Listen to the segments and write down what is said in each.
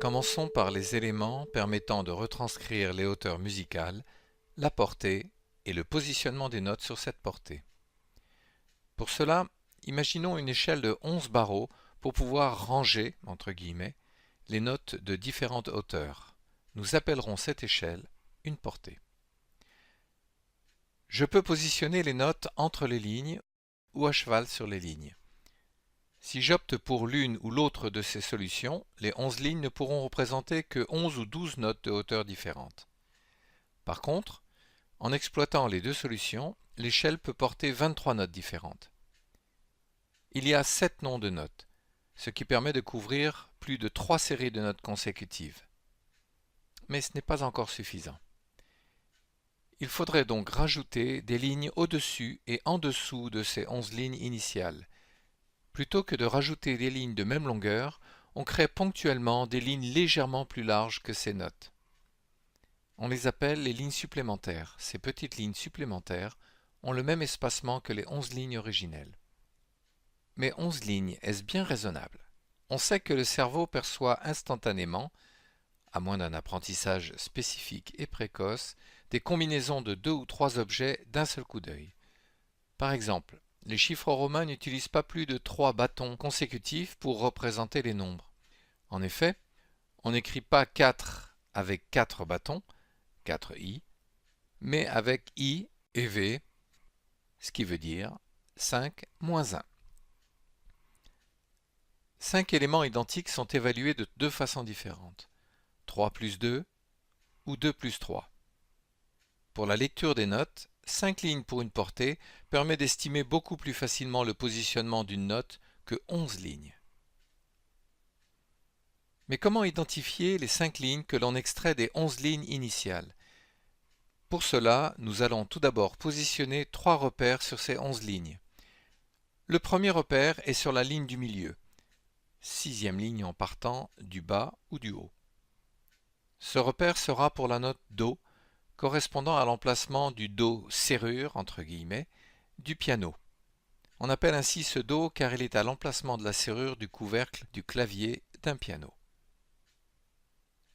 Commençons par les éléments permettant de retranscrire les hauteurs musicales, la portée et le positionnement des notes sur cette portée. Pour cela, imaginons une échelle de 11 barreaux pour pouvoir ranger, entre guillemets, les notes de différentes hauteurs. Nous appellerons cette échelle une portée. Je peux positionner les notes entre les lignes ou à cheval sur les lignes. Si j'opte pour l'une ou l'autre de ces solutions, les 11 lignes ne pourront représenter que 11 ou 12 notes de hauteur différentes. Par contre, en exploitant les deux solutions, l'échelle peut porter 23 notes différentes. Il y a 7 noms de notes, ce qui permet de couvrir plus de 3 séries de notes consécutives. Mais ce n'est pas encore suffisant. Il faudrait donc rajouter des lignes au-dessus et en dessous de ces 11 lignes initiales. Plutôt que de rajouter des lignes de même longueur, on crée ponctuellement des lignes légèrement plus larges que ces notes. On les appelle les lignes supplémentaires. Ces petites lignes supplémentaires ont le même espacement que les 11 lignes originelles. Mais 11 lignes, est-ce bien raisonnable? On sait que le cerveau perçoit instantanément, à moins d'un apprentissage spécifique et précoce, des combinaisons de 2 ou 3 objets d'un seul coup d'œil. Par exemple, les chiffres romains n'utilisent pas plus de 3 bâtons consécutifs pour représenter les nombres. En effet, on n'écrit pas 4 avec 4 bâtons, 4i, mais avec i et v, ce qui veut dire 5 moins 1. 5 éléments identiques sont évalués de deux façons différentes, 3 plus 2 ou 2 plus 3. Pour la lecture des notes, 5 lignes pour une portée permet d'estimer beaucoup plus facilement le positionnement d'une note que 11 lignes. Mais comment identifier les 5 lignes que l'on extrait des 11 lignes initiales? Pour cela, nous allons tout d'abord positionner 3 repères sur ces 11 lignes. Le premier repère est sur la ligne du milieu, 6e ligne en partant du bas ou du haut. Ce repère sera pour la note Do, correspondant à l'emplacement du Do serrure, entre guillemets, du piano. On appelle ainsi ce Do car il est à l'emplacement de la serrure du couvercle du clavier d'un piano.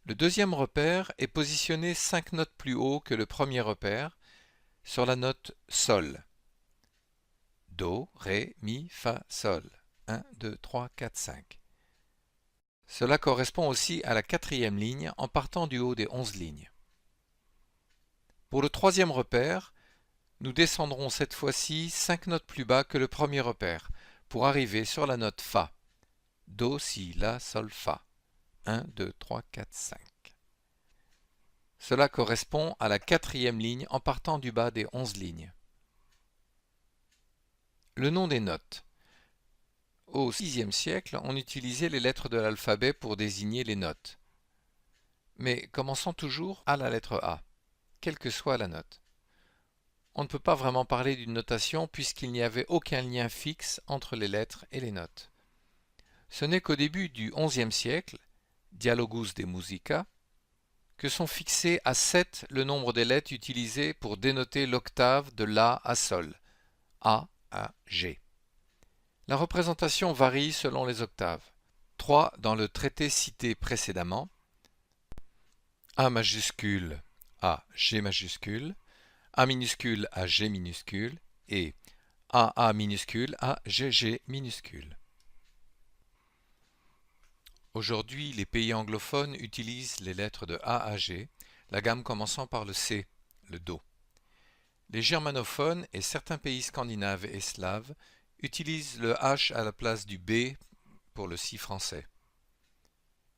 Le deuxième repère est positionné 5 notes plus haut que le premier repère, sur la note Sol. Do, Ré, Mi, Fa, Sol. 1, 2, 3, 4, 5. Cela correspond aussi à la 4e ligne en partant du haut des 11 lignes. Pour le troisième repère, nous descendrons cette fois-ci 5 notes plus bas que le premier repère, pour arriver sur la note Fa. Do, Si, La, Sol, Fa. 1, 2, 3, 4, 5. Cela correspond à la 4e ligne en partant du bas des 11 lignes. Le nom des notes. Au VIe siècle, on utilisait les lettres de l'alphabet pour désigner les notes. Mais commençons toujours à la lettre A, quelle que soit la note. On ne peut pas vraiment parler d'une notation puisqu'il n'y avait aucun lien fixe entre les lettres et les notes. Ce n'est qu'au début du XIe siècle, Dialogus de Musica, que sont fixés à 7 le nombre des lettres utilisées pour dénoter l'octave de La à Sol, A à G. La représentation varie selon les octaves. 3 dans le traité cité précédemment, A majuscule à G majuscule, A minuscule à G minuscule et AA minuscule à GG minuscule. Aujourd'hui, les pays anglophones utilisent les lettres de A à G, la gamme commençant par le C, le Do. Les germanophones et certains pays scandinaves et slaves utilisent le H à la place du B pour le Si français.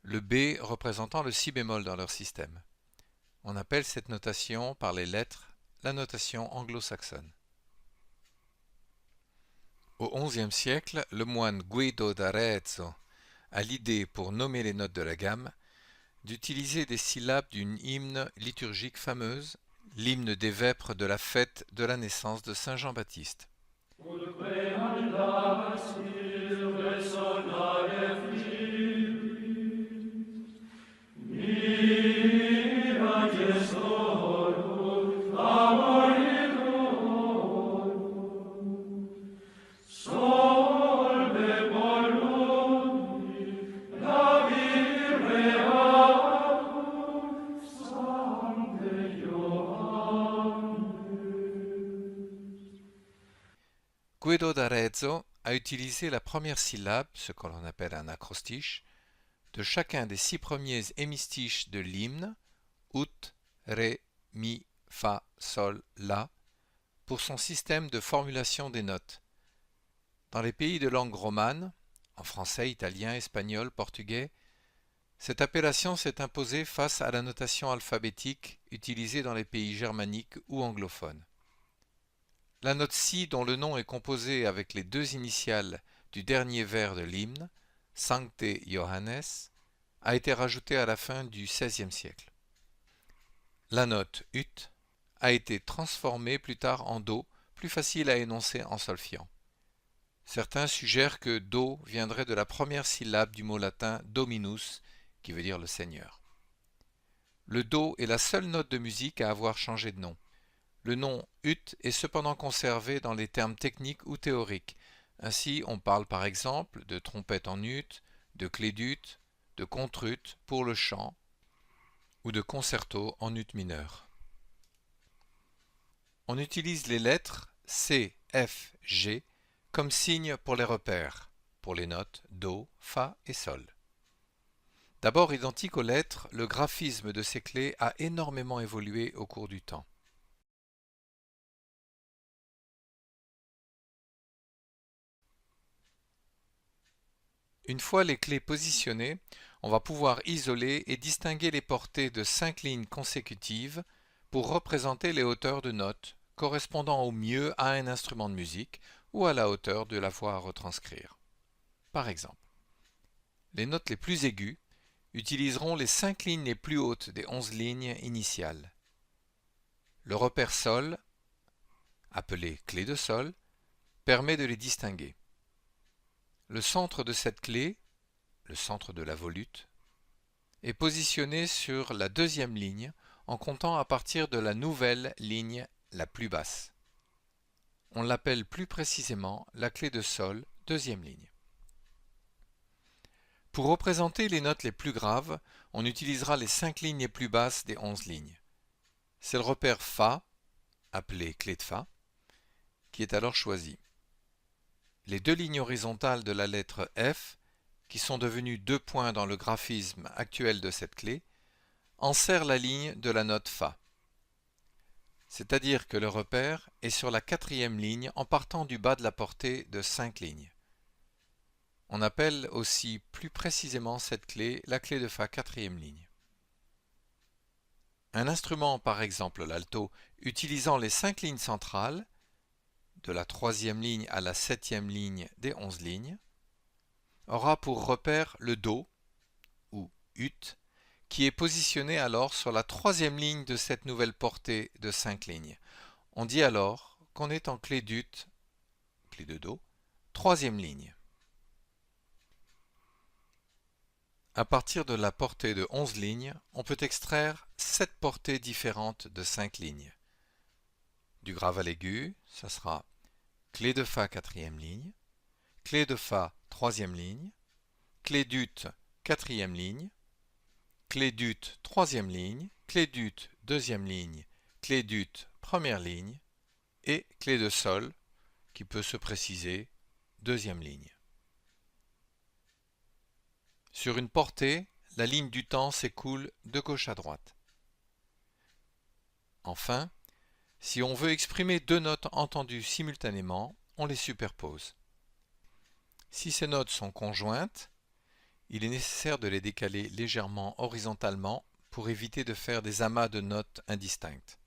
Le B représentant le Si bémol dans leur système. On appelle cette notation par les lettres la notation anglo-saxonne. Au XIe siècle, le moine Guido d'Arezzo a l'idée, pour nommer les notes de la gamme, d'utiliser des syllabes d'une hymne liturgique fameuse, l'hymne des vêpres de la fête de la naissance de Saint Jean-Baptiste. mezzo à utiliser la première syllabe, ce que l'on appelle un acrostiche, de chacun des 6 premiers hémistiches de l'hymne, ut, ré, mi, fa, sol, la, pour son système de formulation des notes. Dans les pays de langue romane, en français, italien, espagnol, portugais, cette appellation s'est imposée face à la notation alphabétique utilisée dans les pays germaniques ou anglophones. La note si, dont le nom est composé avec les 2 initiales du dernier vers de l'hymne, Sancte Johannes, a été rajoutée à la fin du XVIe siècle. La note ut a été transformée plus tard en do, plus facile à énoncer en solfiant. Certains suggèrent que do viendrait de la première syllabe du mot latin dominus, qui veut dire le Seigneur. Le do est la seule note de musique à avoir changé de nom. Le nom ut est cependant conservé dans les termes techniques ou théoriques. Ainsi, on parle par exemple de trompette en ut, de clé d'ut, de contre-ut pour le chant, ou de concerto en ut mineur. On utilise les lettres C, F, G comme signes pour les repères, pour les notes Do, Fa et Sol. D'abord identique aux lettres, le graphisme de ces clés a énormément évolué au cours du temps. Une fois les clés positionnées, on va pouvoir isoler et distinguer les portées de 5 lignes consécutives pour représenter les hauteurs de notes correspondant au mieux à un instrument de musique ou à la hauteur de la voix à retranscrire. Par exemple, les notes les plus aiguës utiliseront les 5 lignes les plus hautes des 11 lignes initiales. Le repère sol, appelé clé de sol, permet de les distinguer. Le centre de cette clé, le centre de la volute, est positionné sur la 2e ligne en comptant à partir de la nouvelle ligne la plus basse. On l'appelle plus précisément la clé de sol, 2e ligne. Pour représenter les notes les plus graves, on utilisera les 5 lignes les plus basses des 11 lignes. C'est le repère Fa, appelé clé de Fa, qui est alors choisi. Les 2 lignes horizontales de la lettre F, qui sont devenues 2 points dans le graphisme actuel de cette clé, enserrent la ligne de la note Fa. C'est-à-dire que le repère est sur la 4e ligne en partant du bas de la portée de 5 lignes. On appelle aussi plus précisément cette clé la clé de Fa 4e ligne. Un instrument, par exemple l'alto, utilisant les 5 lignes centrales, de la 3e ligne à la 7e ligne des 11 lignes, aura pour repère le Do, ou ut, qui est positionné alors sur la 3e ligne de cette nouvelle portée de 5 lignes. On dit alors qu'on est en clé d'ut, clé de Do, 3e ligne. À partir de la portée de 11 lignes, on peut extraire 7 portées différentes de 5 lignes. Du grave à l'aigu, ça sera clé de Fa 4e ligne, clé de Fa 3e ligne, clé d'ut 4e ligne, clé d'ut 3e ligne, clé d'ut 2e ligne, clé d'ut 1re ligne et clé de sol qui peut se préciser 2e ligne. Sur une portée, la ligne du temps s'écoule de gauche à droite. Enfin, si on veut exprimer 2 notes entendues simultanément, on les superpose. Si ces notes sont conjointes, il est nécessaire de les décaler légèrement horizontalement pour éviter de faire des amas de notes indistinctes.